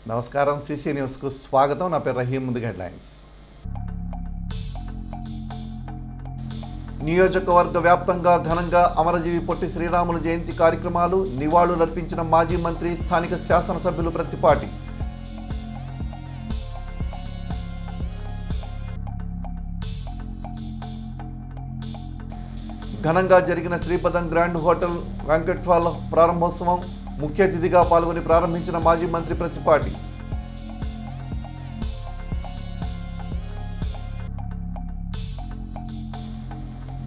నమస్కారం. సిసి న్యూస్కు స్వాగతం. నా పేరు రహీం. ముందుగా హెడ్లైన్స్. నియోజకవర్గ వ్యాప్తంగా ఘనంగా అమరజీవి పొట్టి శ్రీరాములు జయంతి కార్యక్రమాలు, నివాళులర్పించిన మాజీ మంత్రి, స్థానిక శాసనసభ్యులు ప్రత్తిపాటి. ఘనంగా జరిగిన శ్రీపదం గ్రాండ్ హోటల్ బ్యాంక్వెట్ హాల్ ప్రారంభోత్సవం, ముఖ్య అతిథిగా పాల్గొని ప్రారంభించిన మాజీ మంత్రి ప్రత్తిపాటి.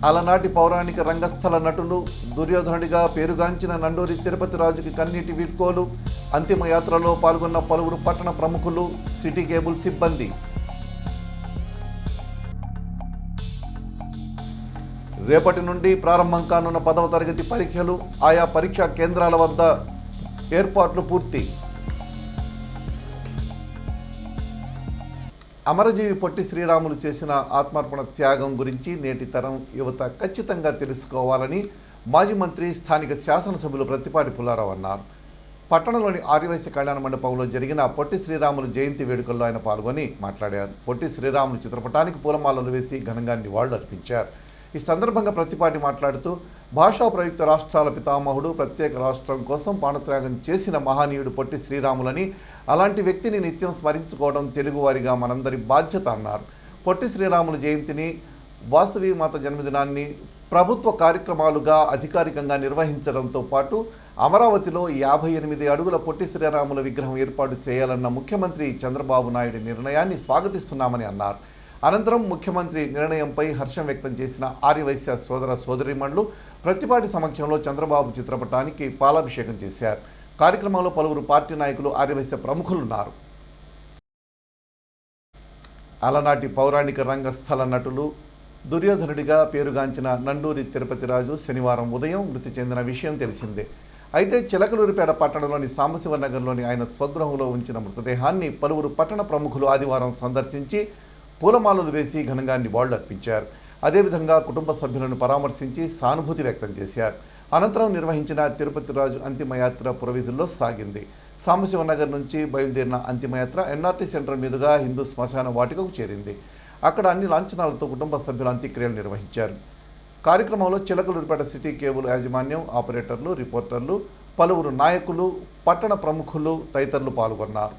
అలనాటి పౌరాణిక రంగస్థల నటులు, దుర్యోధనుడిగా పేరుగాంచిన నండూరి తిరుపతి రాజుకి కన్నీటి వీడ్కోలు, అంతిమయాత్రలో పాల్గొన్న పలువురు పట్టణ ప్రముఖులు, సిటీ కేబుల్ సిబ్బంది. రేపటి నుండి ప్రారంభం కానున్న 10వ తరగతి పరీక్షలు, ఆయా పరీక్షా కేంద్రాల వద్ద ఏర్పాట్లు పూర్తి. అమరజీవి పొట్టి శ్రీరాములు చేసిన ఆత్మార్పణ త్యాగం గురించి నేటి తరం యువత ఖచ్చితంగా తెలుసుకోవాలని మాజీ మంత్రి, స్థానిక శాసనసభ్యులు ప్రత్తిపాటి పుల్లారావు అన్నారు. పట్టణంలోని ఆర్యవైశ్య కళ్యాణ మండపంలో జరిగిన పొట్టి శ్రీరాములు జయంతి వేడుకల్లో ఆయన పాల్గొని మాట్లాడారు. పొట్టి శ్రీరాములు చిత్రపటానికి పూలమాలలు వేసి ఘనంగా నివాళులు అర్పించారు. ఈ సందర్భంగా ప్రత్తిపాటి మాట్లాడుతూ, భాషా ప్రయుక్త రాష్ట్రాల పితామహుడు, ప్రత్యేక రాష్ట్రం కోసం ప్రాణత్యాగం చేసిన మహనీయుడు పొట్టి శ్రీరాములని, అలాంటి వ్యక్తిని నిత్యం స్మరించుకోవడం తెలుగువారిగా మనందరి బాధ్యత అన్నారు. పొట్టి శ్రీరాములు జయంతిని, వాసవి మాత జన్మదినాన్ని ప్రభుత్వ కార్యక్రమాలుగా అధికారికంగా నిర్వహించడంతో పాటు అమరావతిలో 58 అడుగుల పొట్టి శ్రీరాముల విగ్రహం ఏర్పాటు చేయాలన్న ముఖ్యమంత్రి చంద్రబాబు నాయుడు నిర్ణయాన్ని స్వాగతిస్తున్నామని అన్నారు. అనంతరం ముఖ్యమంత్రి నిర్ణయంపై హర్షం వ్యక్తం చేసిన ఆర్యవైశ్య సోదర సోదరీమణులు ప్రత్తిపాటి సమక్షంలో చంద్రబాబు చిత్రపటానికి పాలాభిషేకం చేశారు. కార్యక్రమంలో పలువురు పార్టీ నాయకులు, ఆర్యవైశ్య ప్రముఖులున్నారు. అలనాటి పౌరాణిక రంగస్థల నటులు, దుర్యోధనుడిగా పేరుగాంచిన నండూరి తిరుపతి రాజు శనివారం ఉదయం మృతి చెందిన విషయం తెలిసిందే. అయితే చిలకలూరిపేట పట్టణంలోని సాంబశివనగర్లోని ఆయన స్వగృహంలో ఉంచిన మృతదేహాన్ని పలువురు పట్టణ ప్రముఖులు ఆదివారం సందర్శించి పూలమాలలు వేసి ఘనంగా నివాళులు అర్పించారు. అదేవిధంగా కుటుంబ సభ్యులను పరామర్శించి సానుభూతి వ్యక్తం చేశారు. అనంతరం నిర్వహించిన తిరుపతి రాజు అంతిమయాత్ర పురవీధుల్లో సాగింది. సాంబశివనగర్ నుంచి బయలుదేరిన అంతిమయాత్ర ఎన్ఆర్టీ సెంటర్ మీదుగా హిందూ శ్మశాన వాటికకు చేరింది. అక్కడ అన్ని లాంఛనాలతో కుటుంబ సభ్యుల అంత్యక్రియలు నిర్వహించారు. కార్యక్రమంలో చిలకలూరిపేట సిటీ కేబుల్ యాజమాన్యం, ఆపరేటర్లు, రిపోర్టర్లు, పలువురు నాయకులు, పట్టణ ప్రముఖులు తదితరులు పాల్గొన్నారు.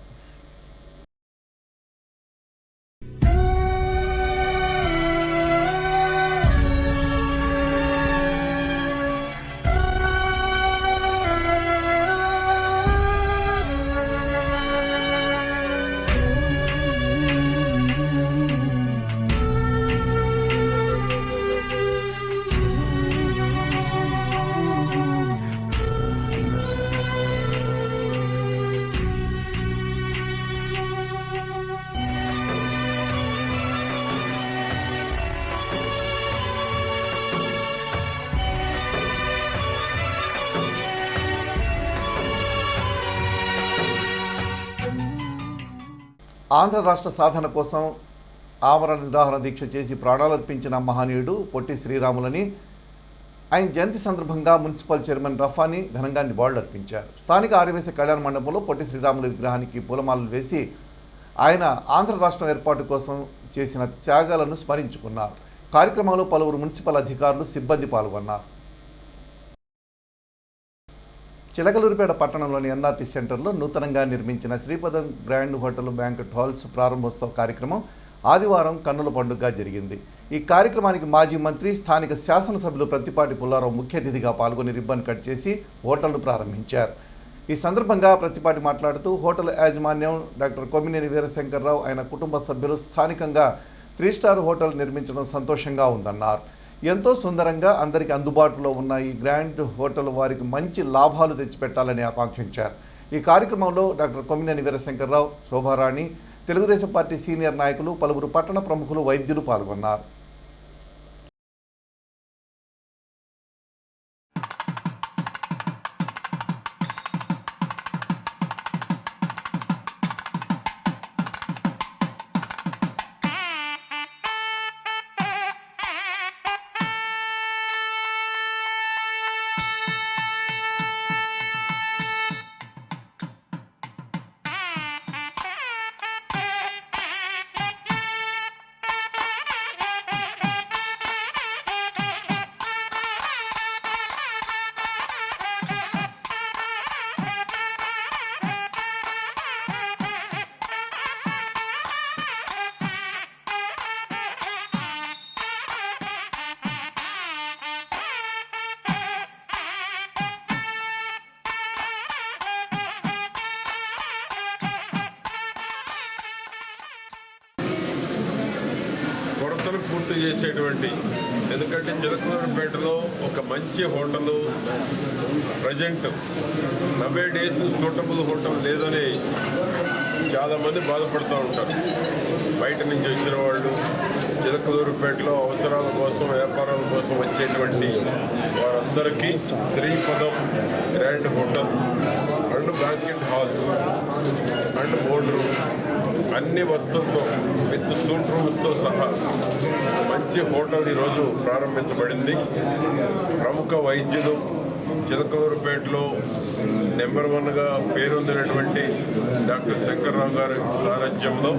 ఆంధ్ర రాష్ట్ర సాధన కోసం ఆమరణ నిరాహార దీక్ష చేసి ప్రాణాలర్పించిన మహనీయుడు పొట్టి శ్రీరాములని ఆయన జయంతి సందర్భంగా మున్సిపల్ చైర్మన్ రఫాని ఘనంగా నివాళులు అర్పించారు. స్థానిక ఆర్యవైశ్య కళ్యాణ మండపంలో పొట్టి శ్రీరాములు విగ్రహానికి పూలమాలలు వేసి ఆయన ఆంధ్ర రాష్ట్రం ఏర్పాటు కోసం చేసిన త్యాగాలను స్మరించుకున్నారు. కార్యక్రమంలో పలువురు మున్సిపల్ అధికారులు, సిబ్బంది పాల్గొన్నారు. చిలకలూరిపేట పట్టణంలోని ఎన్ఆర్టీ సెంటర్లో నూతనంగా నిర్మించిన శ్రీపదం గ్రాండ్ హోటల్ బ్యాంక్వెట్ హాల్స్ ప్రారంభోత్సవ కార్యక్రమం ఆదివారం కన్నుల పండుగగా జరిగింది. ఈ కార్యక్రమానికి మాజీ మంత్రి, స్థానిక శాసనసభ్యులు ప్రత్తిపాటి పుల్లారావు ముఖ్య అతిథిగా పాల్గొని రిబ్బన్ కట్ చేసి హోటల్ను ప్రారంభించారు. ఈ సందర్భంగా ప్రత్తిపాటి మాట్లాడుతూ, హోటల్ యాజమాన్యం డాక్టర్ కొమ్మినేని వీరశంకర్రావు, ఆయన కుటుంబ సభ్యులు స్థానికంగా 3 స్టార్ హోటల్ నిర్మించడం సంతోషంగా ఉందన్నారు. ఎంతో సుందరంగా అందరికీ అందుబాటులో ఉన్న ఈ గ్రాండ్ హోటల్ వారికి మంచి లాభాలు తెచ్చిపెట్టాలని ఆకాంక్షించారు. ఈ కార్యక్రమంలో doctor Kommineni Veerashankarrao, Shobharani, Telugu Desam party senior నాయకులు, పలువురు పట్టణ ప్రముఖులు, వైద్యులు పాల్గొన్నారు. కళను పూర్తి చేసేటువంటి, ఎందుకంటే చిలకలూరిపేటలో ఒక మంచి hotel present 90 days suitable hotel లేదని చాలామంది బాధపడుతూ ఉంటారు. బయట నుంచి వచ్చిన వాళ్ళు చిలకలూరిపేటలో అవసరాల కోసం, వ్యాపారాల కోసం వచ్చేటువంటి వారందరికీ Sripadam grand hotel and banquet halls and board room అన్ని వస్తువులతో విత్ సూట్ రూమ్స్తో సహా మంచి హోటల్ ఈరోజు ప్రారంభించబడింది. ప్రముఖ వైద్యులు చిలకలూరిపేటలో నెంబర్ 1గా పేరొందినటువంటి డాక్టర్ శంకర్రావు గారి సారథ్యంలో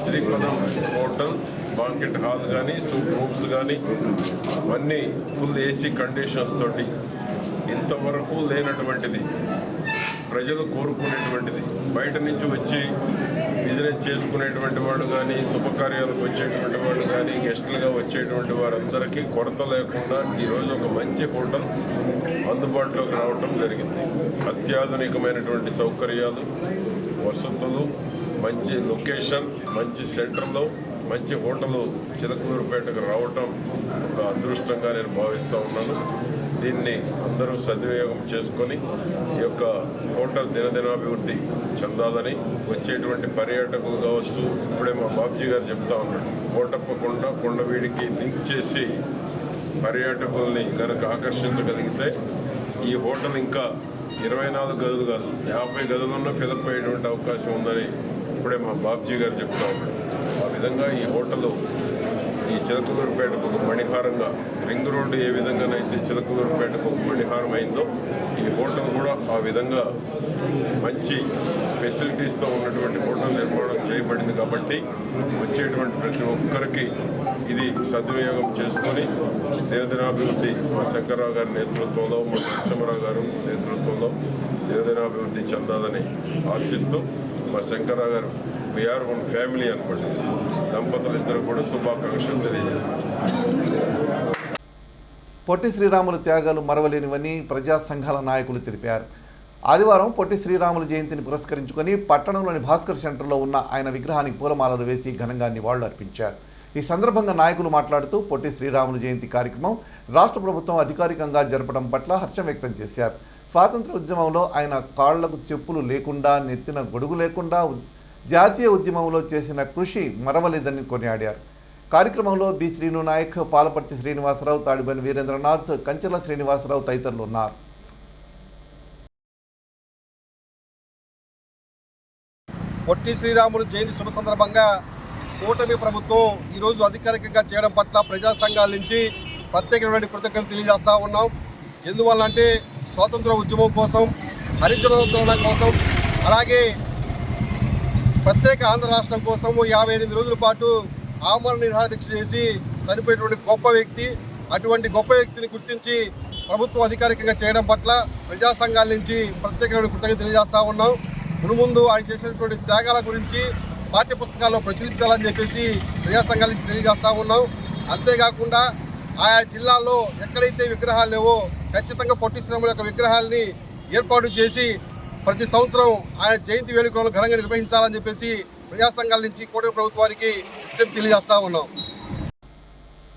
శ్రీపదం హోటల్, బాంకెట్ హాల్ కానీ, సూట్ రూమ్స్ కానీ అన్నీ ఫుల్ ఏసీ కండిషన్స్ తోటి ఇంతవరకు లేనటువంటిది, ప్రజలు కోరుకునేటువంటిది, బయట నుంచి వచ్చి బిజినెస్ చేసుకునేటువంటి వాళ్ళు కానీ, శుభకార్యాలకు వచ్చేటువంటి వాళ్ళు కానీ, గెస్టులుగా వచ్చేటువంటి వారందరికీ కొరత లేకుండా ఈరోజు ఒక మంచి హోటల్ అందుబాటులోకి రావడం జరిగింది. అత్యాధునికమైనటువంటి సౌకర్యాలు, వసతులు, మంచి లొకేషన్, మంచి సెంటర్లో మంచి హోటలు చిలకలూరిపేటకు రావటం ఒక అదృష్టంగా నేను భావిస్తూ ఉన్నాను. దీన్ని అందరూ సద్వినియోగం చేసుకొని ఈ యొక్క హోటల్ దినదినాభివృద్ధి చెందాలని, వచ్చేటువంటి పర్యాటకులు కావచ్చు, ఇప్పుడే మా బాబ్జీ గారు చెప్తా ఉన్నాడు, కోటప్పకొండ కొండవీడికి లింక్ చేసి పర్యాటకుల్ని కనుక ఆకర్షించగలిగితే ఈ హోటల్ ఇంకా 24 గదులు కాదు 50 గదులున్న ఫిలప్ అయ్యేటువంటి అవకాశం ఉందని ఇప్పుడే మా బాబ్జీ గారు చెప్తా ఉన్నాడు. ఆ విధంగా ఈ హోటల్ ఈ చిలకలూరిపేటకు ఒక మణిహారంగా, రింగ్ రోడ్డు ఏ విధంగానైతే చిలకలూరిపేటకు ఒక మణిహారం అయిందో ఈ హోటల్ కూడా ఆ విధంగా మంచి ఫెసిలిటీస్తో ఉన్నటువంటి హోటల్ నిర్మాణం చేయబడింది. కాబట్టి వచ్చేటువంటి ప్రతి ఒక్కరికి ఇది సద్వినియోగం చేసుకొని దినదినాభివృద్ధి మా శంకర్రావు గారి నేతృత్వంలో, మా నరసింహరావు గారు నేతృత్వంలో దినదినాభివృద్ధి చెందాలని ఆశిస్తూ మా శంకర్రావు గారు వీఆర్ వన్ ఫ్యామిలీ అనమాట, దంపతులిద్దరూ కూడా శుభాకాంక్షలు తెలియజేస్తారు. పొట్టి శ్రీరాములు త్యాగాలు మరవలేనివని ప్రజా సంఘాల నాయకులు తెలిపారు. ఆదివారం పొట్టి శ్రీరాములు జయంతిని పురస్కరించుకొని పట్టణంలోని భాస్కర్ సెంటర్లో ఉన్న ఆయన విగ్రహానికి పూలమాలలు వేసి ఘనంగా నివాళులు అర్పించారు. ఈ సందర్భంగా నాయకులు మాట్లాడుతూ పొట్టి శ్రీరాములు జయంతి కార్యక్రమం రాష్ట్ర ప్రభుత్వం అధికారికంగా జరపడం పట్ల హర్షం వ్యక్తం చేశారు. స్వాతంత్ర ఉద్యమంలో ఆయన కాళ్లకు చెప్పులు లేకుండా, నెత్తిన గొడుగు లేకుండా జాతీయ ఉద్యమంలో చేసిన కృషి మరవలేదని కొనియాడారు. కార్యక్రమంలో బి శ్రీను నాయక్, పాలపర్తి శ్రీనివాసరావు, తాడిబని వీరేంద్రనాథ్, కంచెల శ్రీనివాసరావు తదితరులు ఉన్నారు. పొట్టి శ్రీరాములు జయంతి శుభ సందర్భంగా కూటమి ప్రభుత్వం ఈరోజు అధికారికంగా చేయడం పట్ల ప్రజా సంఘాల నుంచి ప్రత్యేకమైన కృతజ్ఞతలు తెలియజేస్తూ ఉన్నాం. ఎందువల్లంటే స్వాతంత్ర ఉద్యమం కోసం, హరిజనోద్ధరణ కోసం, అలాగే ప్రత్యేక ఆంధ్ర రాష్ట్రం కోసం 58 రోజుల పాటు ఆమరణ నిరాహార దీక్ష చేసి చనిపోయేటువంటి గొప్ప వ్యక్తి. అటువంటి గొప్ప వ్యక్తిని గుర్తించి ప్రభుత్వం అధికారికంగా చేయడం పట్ల ప్రజా సంఘాల నుంచి ప్రత్యేకమైన కృతజ్ఞతలు తెలియజేస్తూ ఉన్నాం. మునుముందు ఆయన చేసినటువంటి త్యాగాల గురించి పాఠ్య పుస్తకాల్లో ప్రచురించాలని చెప్పేసి ప్రజా సంఘాల నుంచి తెలియజేస్తూ ఉన్నాం. అంతేకాకుండా ఆయా జిల్లాల్లో ఎక్కడైతే విగ్రహాలు లేవో ఖచ్చితంగా పొట్టి శ్రీరాములు యొక్క విగ్రహాలని ఏర్పాటు చేసి ప్రతి సంవత్సరం ఆయన జయంతి వేడుకలను ఘనంగా నిర్వహించాలని చెప్పేసి ప్రజా సంఘాల నుంచి కూటమి ప్రభుత్వానికి తెలియజేస్తా ఉన్నాం.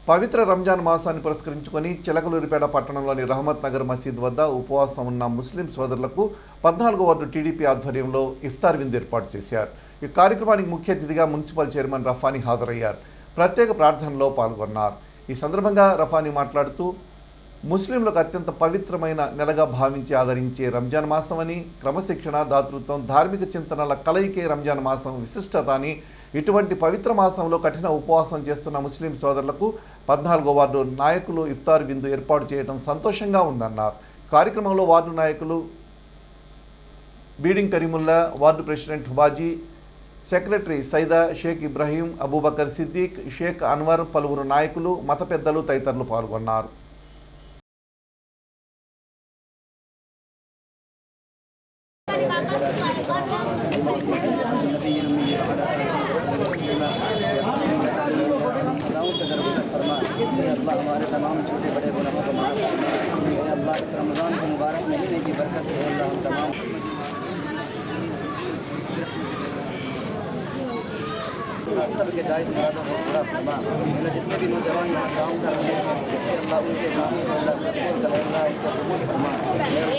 పవిత్ర రంజాన్ మాసాన్ని పురస్కరించుకొని చిలకలూరిపేట పట్టణంలోని రహమత్ నగర్ మసీద్ వద్ద ఉపవాసం ఉన్న ముస్లిం సోదరులకు 14వ వార్డు టీడీపీ ఆధ్వర్యంలో ఇఫ్తార్ విందు ఏర్పాటు చేశారు. ఈ కార్యక్రమానికి ముఖ్య అతిథిగా మున్సిపల్ చైర్మన్ రఫానీ హాజరయ్యారు. ప్రత్యేక ప్రార్థనలో పాల్గొన్నారు. ఈ సందర్భంగా రఫానీ మాట్లాడుతూ ముస్లింలకు అత్యంత పవిత్రమైన నెలగా భావించి ఆదరించే రంజాన్ మాసం అని, క్రమశిక్షణ, దాతృత్వం, ధార్మిక చింతనల కలయికే రంజాన్ మాసం విశిష్టత అని, ఇటువంటి పవిత్ర మాసంలో కఠిన ఉపవాసం చేస్తున్న ముస్లిం సోదరులకు 14వ వార్డు నాయకులు ఇఫ్తార్ విందు ఏర్పాటు చేయడం సంతోషంగా ఉందన్నారు. కార్యక్రమంలో వార్డు నాయకులు బీడింగ్ Karimulla, ward president Hubaji, secretary Saida, Shaik Ibrahim, Abubakar Siddiq, Shaik Anwar, పలువురు నాయకులు, మత పెద్దలు తదితరులు పాల్గొన్నారు. हमारे तमाम छोटे बड़े गुनाहों को माफ़ फरमाए। अल्लाह इस रमज़ान के मुबारक महीने की बरकत से अल्लाह हम तमाम सबके जायज़ मुरादों को पूरा फरमा। अल्लाह जितने भी नौजवान यहाँ काम कर रहे हैं अल्लाह उनके कामों को अल्लाह कबूल कर, अल्लाह उनको कबूल फरमा,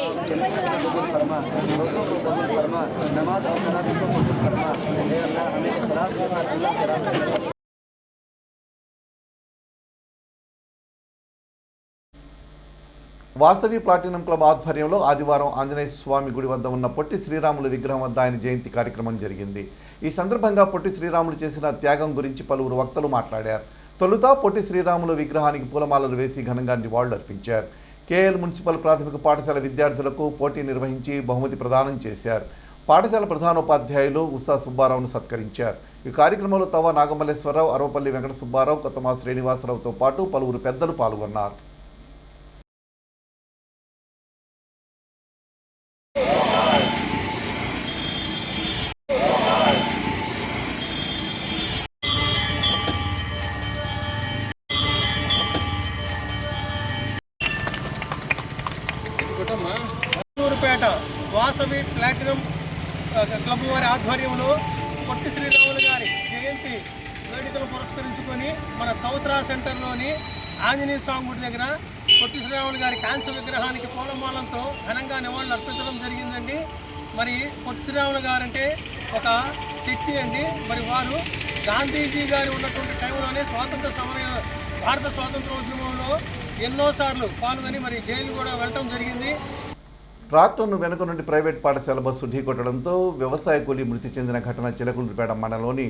उनके मेहनत को कबूल फरमा, रोज़ों को कबूल फरमा, नमाज और तरावी को कबूल फरमा। अल्लाह हमें इखलास के साथ अल्लाह के रास्ते में వాసవి ప్లాటినం క్లబ్ ఆధ్వర్యంలో ఆదివారం ఆంజనేయ స్వామి గుడి వద్ద ఉన్న పొట్టి శ్రీరాములు విగ్రహం వద్ద ఆయన జయంతి కార్యక్రమం జరిగింది. ఈ సందర్భంగా పొట్టి శ్రీరాములు చేసిన త్యాగం గురించి పలువురు వక్తలు మాట్లాడారు. తొలుత పొట్టి శ్రీరాములు విగ్రహానికి పూలమాలలు వేసి ఘనంగా నివాళులు అర్పించారు. కేఎల్ మున్సిపల్ ప్రాథమిక పాఠశాల విద్యార్థులకు పోటీ నిర్వహించి బహుమతి ప్రదానం చేశారు. పాఠశాల ప్రధానోపాధ్యాయులు ఉషా సుబ్బారావును సత్కరించారు. ఈ కార్యక్రమంలో తవ నాగమల్లేశ్వరరావు, అరవపల్లి వెంకట సుబ్బారావు, కొత్తమా శ్రీనివాసరావుతో పాటు పలువురు పెద్దలు పాల్గొన్నారు. పేట వాసవి ప్లాటినం క్లబ్ వారి ఆధ్వర్యంలో పొట్టి శ్రీరాములు గారి జయంతి వేడుకలు పురస్కరించుకొని మన చౌత్రా సెంటర్లోని ఆంజనేయ స్వామి గుడి దగ్గర పొట్టి శ్రీరాములు గారి కాంస్య విగ్రహానికి పూలమాలంతో ఘనంగా నివాళులు అర్పించడం జరిగిందండి. మరి పొట్టి శ్రీరాములు గారు అంటే ఒక శక్తి అండి. మరి వారు గాంధీజీ గారు ఉన్నటువంటి టైంలోనే భారత స్వాతంత్రోద్యమంలో ఎన్నోసార్లు పాల్గొని మరి జైలు కూడా వెళ్ళటం జరిగింది. ట్రాక్టర్ను వెనుక నుండి ప్రైవేట్ పాఠశాల బస్సు ఢీకొట్టడంతో వ్యవసాయ కూలీ మృతి చెందిన ఘటన చిలకలూరిపేట మండలంలోని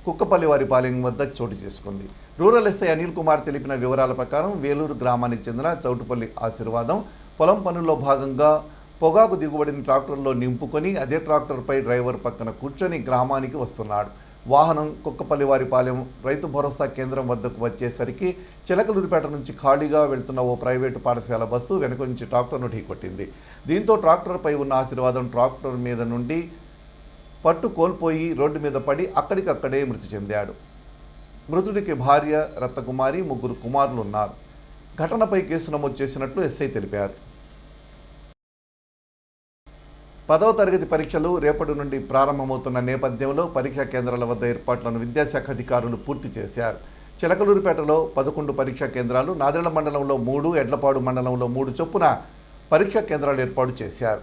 కుక్కపల్లివారిపాలెం వద్ద చోటు చేసుకుంది. రూరల్ ఎస్ఐ అనిల్ కుమార్ తెలిపిన వివరాల ప్రకారం వేలూరు గ్రామానికి చెందిన చౌటుపల్లి ఆశీర్వాదం పొలం పనుల్లో భాగంగా పొగాకు దిగుబడిని ట్రాక్టర్లో నింపుకొని అదే ట్రాక్టర్పై డ్రైవర్ పక్కన కూర్చొని గ్రామానికి వస్తున్నాడు. వాహనం కుక్కపల్లివారిపాలెం రైతు భరోసా కేంద్రం వద్దకు వచ్చేసరికి చిలకలూరిపేట నుంచి ఖాళీగా వెళ్తున్న ఓ ప్రైవేటు పాఠశాల బస్సు వెనుక నుంచి ట్రాక్టర్ను ఢీకొట్టింది. దీంతో ట్రాక్టర్పై ఉన్న ఆశీర్వాదం ట్రాక్టర్ మీద నుండి పట్టు కోల్పోయి రోడ్డు మీద పడి అక్కడికక్కడే మృతి చెందాడు. మృతుడికి భార్య రత్నకుమారి, 3 కుమారులు ఉన్నారు. ఘటనపై కేసు నమోదు చేసినట్లు ఎస్ఐ తెలిపారు. 10వ తరగతి పరీక్షలు రేపటి నుండి ప్రారంభమవుతున్న నేపథ్యంలో పరీక్షా కేంద్రాల వద్ద ఏర్పాట్లను విద్యాశాఖ అధికారులు పూర్తి చేశారు. చిలకలూరిపేటలో 11 పరీక్షా కేంద్రాలు, నాదెళ్ల మండలంలో 3, ఎడ్లపాడు మండలంలో 3 చొప్పున పరీక్షా కేంద్రాలు ఏర్పాటు చేశారు.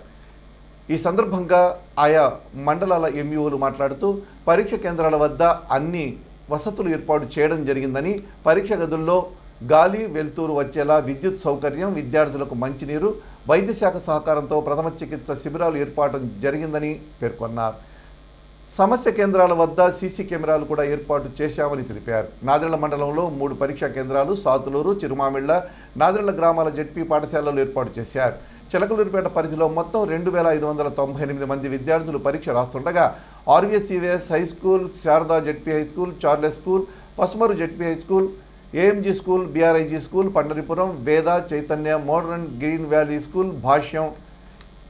ఈ సందర్భంగా ఆయా మండలాల ఎంఈఓలు మాట్లాడుతూ పరీక్ష కేంద్రాల వద్ద అన్ని వసతులు ఏర్పాటు చేయడం జరిగిందని, పరీక్ష గదుల్లో గాలి వెలుతురు వచ్చేలా విద్యుత్ సౌకర్యం, విద్యార్థులకు మంచినీరు, వైద్య శాఖ సహకారంతో ప్రథమ చికిత్స శిబిరాలు ఏర్పాటు జరిగిందని పేర్కొన్నారు. సమస్య కేంద్రాల వద్ద సీసీ కెమెరాలు కూడా ఏర్పాటు చేశామని తెలిపారు. నాదెళ్ల మండలంలో 3 పరీక్షా కేంద్రాలు, సాతులూరు, చిరుమామిళ్ల, నాదెళ్ల గ్రామాల జెడ్పీ పాఠశాలలు ఏర్పాటు చేశారు. చిలకలూరిపేట పరిధిలో మొత్తం 2598 మంది విద్యార్థులు పరీక్ష రాస్తుండగా RVSEVS high school, Sharada ZP high school, Charles school, Pasumarru ZP high school, AMG school, BRIG school, Pandaripuram, Veda, Chaitanya, modern, green valley school, Bhashyam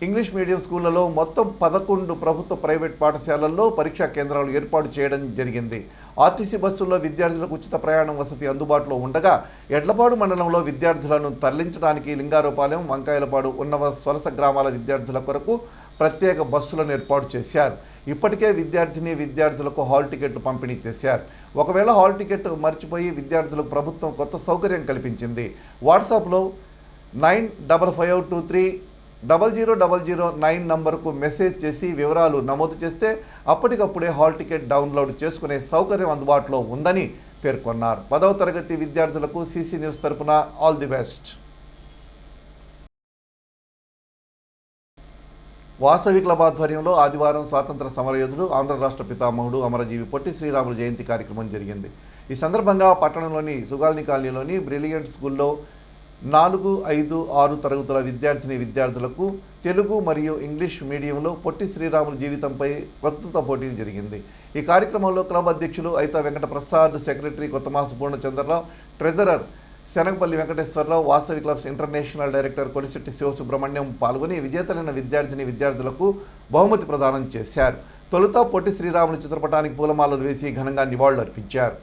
English medium స్కూళ్లలో మొత్తం 11 ప్రభుత్వ ప్రైవేట్ పాఠశాలల్లో పరీక్షా కేంద్రాలు ఏర్పాటు చేయడం జరిగింది. ఆర్టీసీ బస్సుల్లో విద్యార్థులకు ఉచిత ప్రయాణం వసతి అందుబాటులో ఉండగా ఎడ్లపాడు మండలంలో విద్యార్థులను తరలించడానికి లింగారపాలెం, వంకాయలపాడు, ఉన్నవ వలస గ్రామాల విద్యార్థుల కొరకు ప్రత్యేక బస్సులను ఏర్పాటు చేశారు. ఇప్పటికే విద్యార్థులకు హాల్ టికెట్లు పంపిణీ చేశారు. ఒకవేళ హాల్ టికెట్ మర్చిపోయి విద్యార్థులకు ప్రభుత్వం కొత్త సౌకర్యం కల్పించింది. వాట్సాప్లో 9555230009 నంబర్కు మెసేజ్ చేసి వివరాలు నమోదు చేస్తే అప్పటికప్పుడే హాల్ టికెట్ డౌన్లోడ్ చేసుకునే సౌకర్యం అందుబాటులో ఉందని పేర్కొన్నారు. 10వ తరగతి విద్యార్థులకు సీసీ న్యూస్ తరపున all the best. Vasavi club ఆధ్వర్యంలో ఆదివారం స్వాతంత్ర సమరయోధుడు, ఆంధ్ర రాష్ట్ర పితామహుడు, అమరజీవి పొట్టి శ్రీరాములు జయంతి కార్యక్రమం జరిగింది. ఈ సందర్భంగా పట్టణంలోని సుగాల్ని కాలనీలోని బ్రిలియంట్ స్కూల్లో 4, 5, 6 తరగతుల విద్యార్థులకు తెలుగు మరియు ఇంగ్లీష్ మీడియంలో పొట్టి శ్రీరాములు జీవితంపై వక్తృత్వ పోటీ జరిగింది. ఈ కార్యక్రమంలో క్లబ్ అధ్యక్షులు Aita Venkata Prasad, secretary Kothamasu Purnachandrarao, treasurer Shanagapalli Venkateswararao, Vasavi clubs international director Kolisetti Sivasubrahmanyam పాల్గొని విజేతలైన విద్యార్థులకు బహుమతి ప్రదానం చేశారు. తొలుత పొట్టి శ్రీరాములు చిత్రపటానికి పూలమాలలు వేసి ఘనంగా నివాళులు అర్పించారు.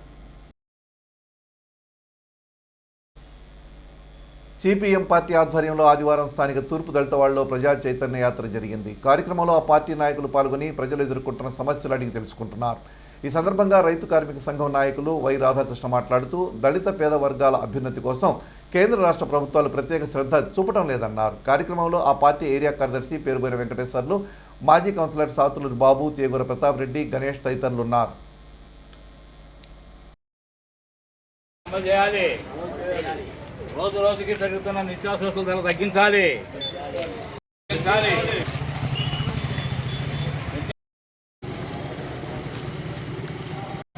సిపిఎం పార్టీ ఆధ్వర్యంలో ఆదివారం స్థానిక తూర్పు దళితవాడలో ప్రజా చైతన్య యాత్ర జరిగింది. కార్యక్రమంలో ఆ పార్టీ నాయకులు పాల్గొని ప్రజలు ఎదుర్కొంటున్న సమస్యలు అడిగి తెలుసుకుంటున్నారు. ఈ సందర్భంగా రైతు కార్మిక సంఘం నాయకులు వై రాధాకృష్ణ మాట్లాడుతూ దళిత పేద వర్గాల అభ్యున్నతి కోసం కేంద్ర రాష్ట్ర ప్రభుత్వాలు ప్రత్యేక శ్రద్ధ చూపడం లేదన్నారు. కార్యక్రమంలో ఆ పార్టీ ఏరియా కార్యదర్శి పేరుబోయిన వెంకటేశ్వర్లు, మాజీ కౌన్సిలర్ సాతులూరి బాబు, తేగూర ప్రతాప్ రెడ్డి, గణేష్ తదితరులు ఉన్నారు. రోజు రోజుకి జరుగుతున్న నిత్యావసర వస్తువుల ధరలు తగ్గించాలి.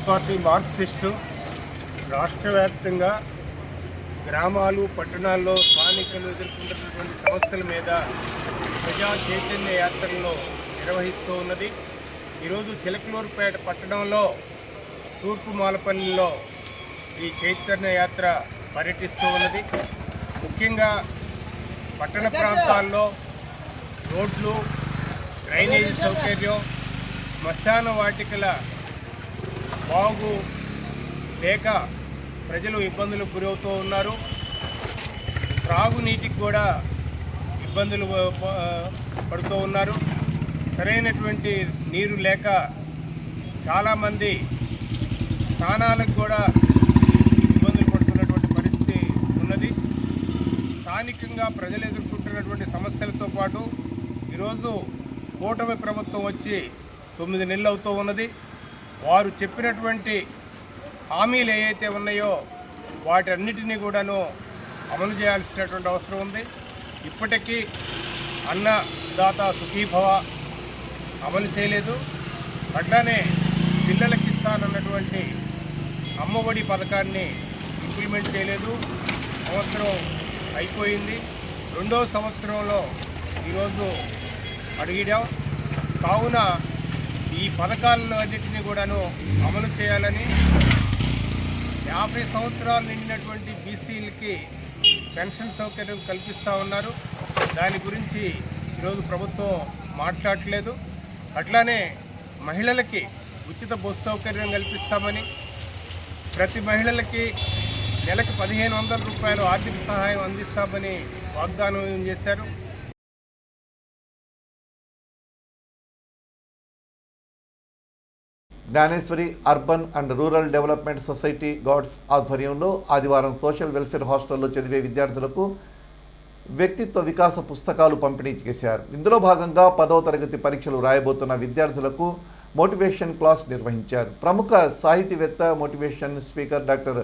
పార్టీ మార్క్సిస్టు రాష్ట్ర వ్యాప్తంగా గ్రామాలు పట్టణాల్లో స్థానికులు ఎదుర్కొంటున్నటువంటి సమస్యల మీద ప్రజా చైతన్య యాత్రలను నిర్వహిస్తూ ఉన్నది. ఈరోజు చిలకలూరుపేట పట్టణంలో తూర్పు మాలపల్లిలో ఈ చైతన్య యాత్ర పర్యటిస్తూ ఉన్నది. ముఖ్యంగా పట్టణ ప్రాంతాల్లో రోడ్లు, డ్రైనేజీ సౌకర్యం, శ్మశాన వాటికల బాగు లేక ప్రజలు ఇబ్బందులకు గురవుతూ ఉన్నారు. త్రాగునీటికి కూడా ఇబ్బందులు పడుతూ ఉన్నారు. సరైనటువంటి నీరు లేక చాలామంది స్నానాలకు కూడా ఇబ్బందులు పడుతున్నటువంటి పరిస్థితి ఉన్నది. స్థానికంగా ప్రజలు ఎదుర్కొంటున్నటువంటి సమస్యలతో పాటు ఈరోజు కూటమి ప్రభుత్వం వచ్చి 9 నెలలు అవుతూ ఉన్నది. వారు చెప్పినటువంటి హామీలు ఏవైతే ఉన్నాయో వాటన్నిటినీ కూడాను అమలు చేయాల్సినటువంటి అవసరం ఉంది. ఇప్పటికీ అన్నదాత సుఖీభవ అమలు చేయలేదు. అట్లానే పిల్లలకి ఇస్తానన్నటువంటి అమ్మఒడి పథకాన్ని ఇంప్లిమెంట్ చేయలేదు. సంవత్సరం అయిపోయింది. 2వ సంవత్సరంలో ఈరోజు అడిగిడాం. కావున ఈ పథకాలను అన్నింటినీ కూడాను అమలు చేయాలని 50 సంవత్సరాలు నిండినటువంటి బీసీలకి పెన్షన్ సౌకర్యం కల్పిస్తూ ఉన్నారు. దాని గురించి ఈరోజు ప్రభుత్వం మాట్లాడట్లేదు. అట్లానే మహిళలకి ఉచిత బస్సు సౌకర్యం కల్పిస్తామని, ప్రతి మహిళలకి నెలకు 1500 రూపాయలు ఆర్థిక సహాయం అందిస్తామని వాగ్దానం చేశారు. Gnaneshwari urban and rural development society GODS ఆధ్వర్యంలో ఆదివారం సోషల్ వెల్ఫేర్ హాస్టల్లో చదివే విద్యార్థులకు వ్యక్తిత్వ వికాస పుస్తకాలు పంపిణీ చేశారు. ఇందులో భాగంగా 10వ తరగతి పరీక్షలు రాయబోతున్న విద్యార్థులకు మోటివేషన్ క్లాస్ నిర్వహించారు. ప్రముఖ సాహితీవేత్త, motivation speaker doctor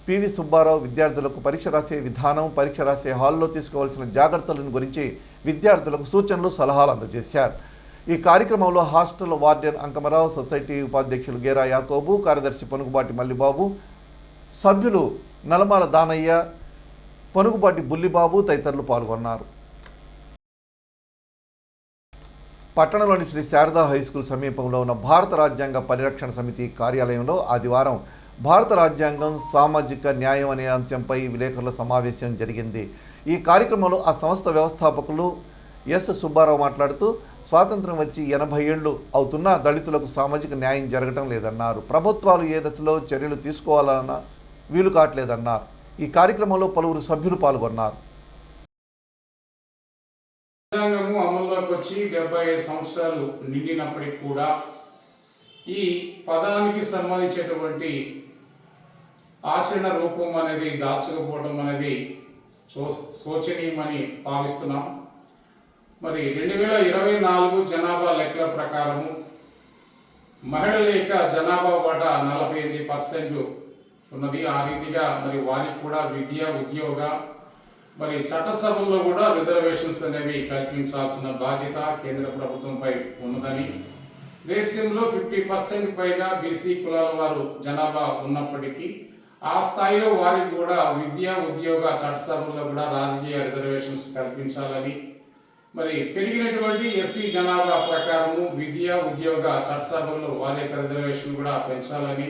PV Subbarao విద్యార్థులకు పరీక్ష రాసే విధానం, పరీక్ష రాసే హాల్లో తీసుకోవాల్సిన జాగ్రత్తలను గురించి విద్యార్థులకు సూచనలు, సలహాలు అందజేశారు. ఈ కార్యక్రమంలో హాస్టల్ వార్డెన్ అంకమరావు, సొసైటీ ఉపాధ్యక్షులు గేరా యాకోబు, కార్యదర్శి పొనుగుబాటి మల్లిబాబు, సభ్యులు నలమాల దానయ్య, పొనుగుబాటి బుల్లిబాబు తదితరులు పాల్గొన్నారు. పట్టణంలోని శ్రీ శారదా హైస్కూల్ సమీపంలో ఉన్న భారత రాజ్యాంగ పరిరక్షణ సమితి కార్యాలయంలో ఆదివారం భారత రాజ్యాంగం, సామాజిక న్యాయం అనే అంశంపై విలేకరుల సమావేశం జరిగింది. ఈ కార్యక్రమంలో ఆ సంస్థ వ్యవస్థాపకులు ఎస్ సుబ్బారావు మాట్లాడుతూ, స్వాతంత్రం వచ్చి 80 ఏళ్లు అవుతున్నా దళితులకు సామాజిక న్యాయం జరగటం లేదన్నారు. ప్రభుత్వాలు ఏ దశలో చర్యలు తీసుకోవాలన్నా వీలు కావట్లేదన్నారు. ఈ కార్యక్రమంలో పలువురు సభ్యులు పాల్గొన్నారు. రాజ్యాంగము అమల్లోకి వచ్చి 75 సంవత్సరాలు నిండినప్పటికీ కూడా ఈ పదానికి సంబంధించేటువంటి ఆచరణ రూపం అనేది దాల్చకపోవడం అనేది శోచనీయమని భావిస్తున్నాం. మరి 2024 జనాభా లెక్కల ప్రకారము మహిళల యొక్క జనాభా వాటా 48% ఉన్నది. ఆ రీతిగా మరి వారికి కూడా విద్య, ఉద్యోగ, మరి చట్టసభల్లో కూడా రిజర్వేషన్స్ అనేవి కల్పించాల్సిన బాధ్యత కేంద్ర ప్రభుత్వంపై ఉన్నదని, దేశంలో 50% పైగా బీసీ కులాల వారు జనాభా ఉన్నప్పటికీ ఆ స్థాయిలో వారికి కూడా విద్య, ఉద్యోగ, చట్టసభల్లో కూడా రాజకీయ రిజర్వేషన్స్ కల్పించాలని, మరి పెరిగినటువంటి ఎస్సీ జనాభా ప్రకారము విద్య, ఉద్యోగ, చట్టసభల్లో వారి యొక్క రిజర్వేషన్ కూడా పెంచాలని,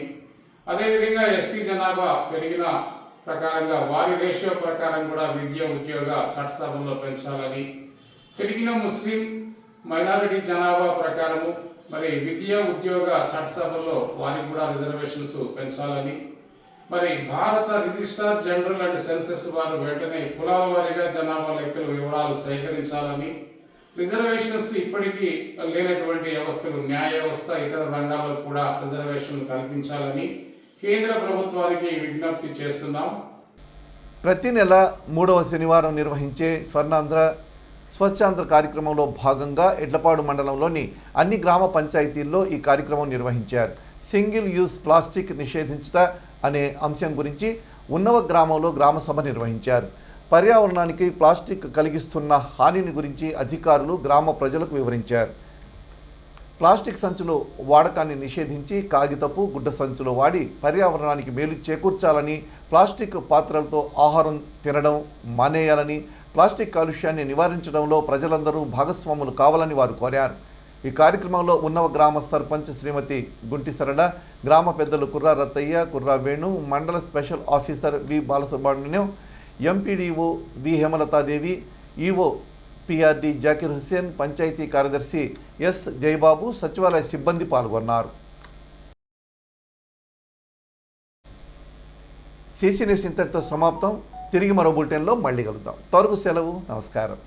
అదేవిధంగా ఎస్టీ జనాభా పెరిగిన ప్రకారంగా వారి రేషియో ప్రకారం కూడా విద్య, ఉద్యోగ, చట్టసభల్లో పెంచాలని, పెరిగిన ముస్లిం మైనారిటీ జనాభా ప్రకారము మరి విద్య, ఉద్యోగ, చట్టసభల్లో వారికి కూడా రిజర్వేషన్స్ పెంచాలని, మరి భారత రిజిస్ట్రార్ జనరల్ అండ్ సెన్సెస్ వారు వెంటనే కులాల వారీగా జనాభా లెక్కల వివరాలు సేకరించాలని, రిజర్వేషన్స్ ఇప్పటికీ లేనటువంటి వ్యవస్థలు, న్యాయ వ్యవస్థ, ఇతర రంగాల్లో కూడా రిజర్వేషన్లు కల్పించాలని కేంద్ర ప్రభుత్వానికి విజ్ఞప్తి చేస్తున్నాం. ప్రతి నెల 3వ శనివారం నిర్వహించే స్వర్ణాంధ్ర స్వచ్ఛాంధ్ర కార్యక్రమంలో భాగంగా ఎడ్లపాడు మండలంలోని అన్ని గ్రామ పంచాయతీల్లో ఈ కార్యక్రమం నిర్వహించారు. సింగిల్ యూజ్ ప్లాస్టిక్ నిషేధించుట అనే అంశం గురించి ఉన్నవ గ్రామంలో గ్రామ సభ నిర్వహించారు. పర్యావరణానికి ప్లాస్టిక్ కలిగిస్తున్న హానిని గురించి అధికారులు గ్రామ ప్రజలకు వివరించారు. ప్లాస్టిక్ సంచులు వాడకాన్ని నిషేధించి కాగితపు గుడ్డ సంచులు వాడి పర్యావరణానికి మేలు చేకూర్చాలని, ప్లాస్టిక్ పాత్రలతో ఆహారం తినడం మానేయాలని, ప్లాస్టిక్ కాలుష్యాన్ని నివారించడంలో ప్రజలందరూ భాగస్వాములు కావాలని వారు కోరారు. ఈ కార్యక్రమంలో ఉన్నవ గ్రామ సర్పంచ్ శ్రీమతి గుంటి సరళ, గ్రామ పెద్దలు కుర్రా రత్తయ్య, కుర్రా వేణు, మండల స్పెషల్ ఆఫీసర్ వి బాలసుబ్రహ్మణ్యం, ఎంపీడీఓ వి హేమలతాదేవి, ఈఓ పిఆర్డి జాకిర్ హుస్సేన్, పంచాయతీ కార్యదర్శి ఎస్ జయబాబు, సచివాలయ సిబ్బంది పాల్గొన్నారు. సిసి న్యూస్ ఇంతటితో సమాప్తం. తిరిగి మరో బులెటిన్లో మళ్ళీ కలుద్దాం. తొలగు సెలవు. నమస్కారం.